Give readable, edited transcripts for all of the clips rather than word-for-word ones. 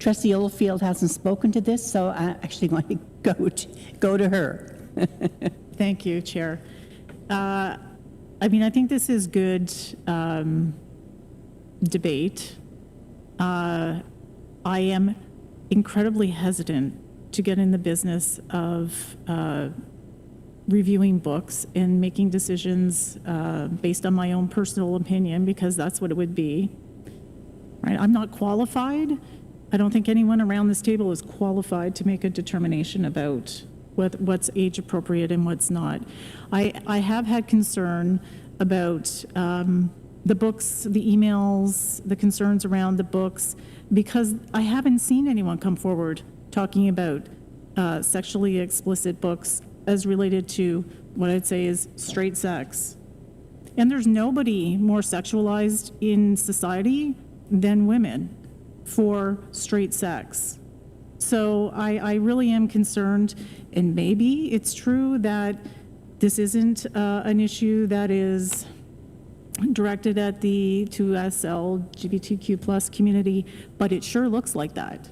Trustee Oldfield hasn't spoken to this, so I actually want to go to her. Thank you, Chair. I mean, I think this is good debate. I am incredibly hesitant to get in the business of reviewing books and making decisions based on my own personal opinion, because that's what it would be. Right? I'm not qualified. I don't think anyone around this table is qualified to make a determination about what's age appropriate and what's not. I have had concern about the books, the emails, the concerns around the books, because I haven't seen anyone come forward talking about sexually explicit books as related to what I'd say is straight sex. And there's nobody more sexualized in society than women for straight sex. So I really am concerned, and maybe it's true that this isn't an issue that is directed at the 2S LGBTQ plus community, but it sure looks like that.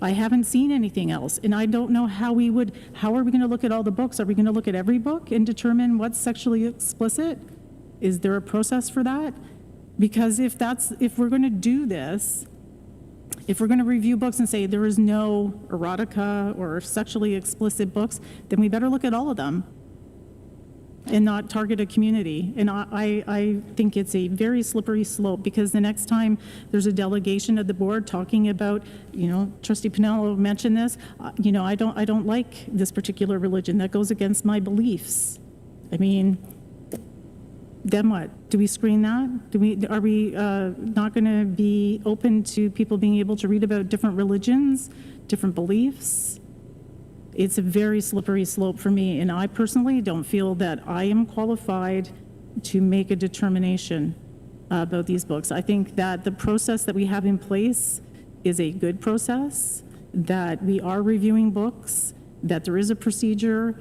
I haven't seen anything else, and I don't know how are we going to look at all the books? Are we going to look at every book and determine what's sexually explicit? Is there a process for that? Because if we're going to do this, if we're going to review books and say there is no erotica or sexually explicit books, then we better look at all of them and not target a community. And I think it's a very slippery slope, because the next time there's a delegation of the board talking about, Trustee Pinello mentioned this, I don't like this particular religion. That goes against my beliefs. I mean, then what? Do we screen that? Are we not going to be open to people being able to read about different religions, different beliefs? It's a very slippery slope for me, and I personally don't feel that I am qualified to make a determination about these books. I think that the process that we have in place is a good process, that we are reviewing books, that there is a procedure,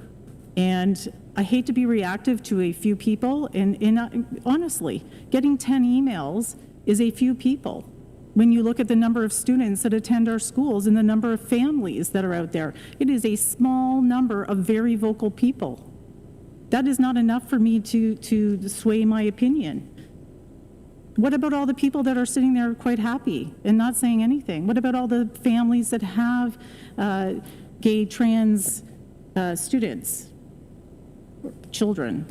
and I hate to be reactive to a few people, and honestly, getting 10 emails is a few people. When you look at the number of students that attend our schools and the number of families that are out there, it is a small number of very vocal people. That is not enough for me to sway my opinion. What about all the people that are sitting there quite happy and not saying anything? What about all the families that have gay, trans students, children?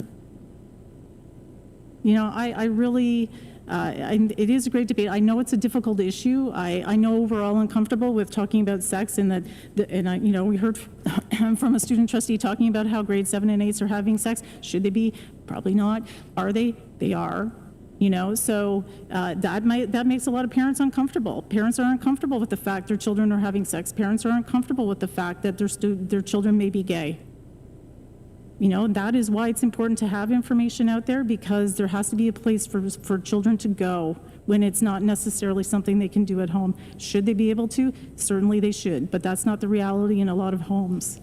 I really... it is a great debate. I know it's a difficult issue. I know we're all uncomfortable with talking about sex, and we heard from a student trustee talking about how grade 7 and 8s are having sex. Should they be? Probably not. Are they? They are. So that makes a lot of parents uncomfortable. Parents are uncomfortable with the fact their children are having sex. Parents are uncomfortable with the fact that their children may be gay. That is why it's important to have information out there, because there has to be a place for children to go when it's not necessarily something they can do at home. Should they be able to? Certainly they should, but that's not the reality in a lot of homes.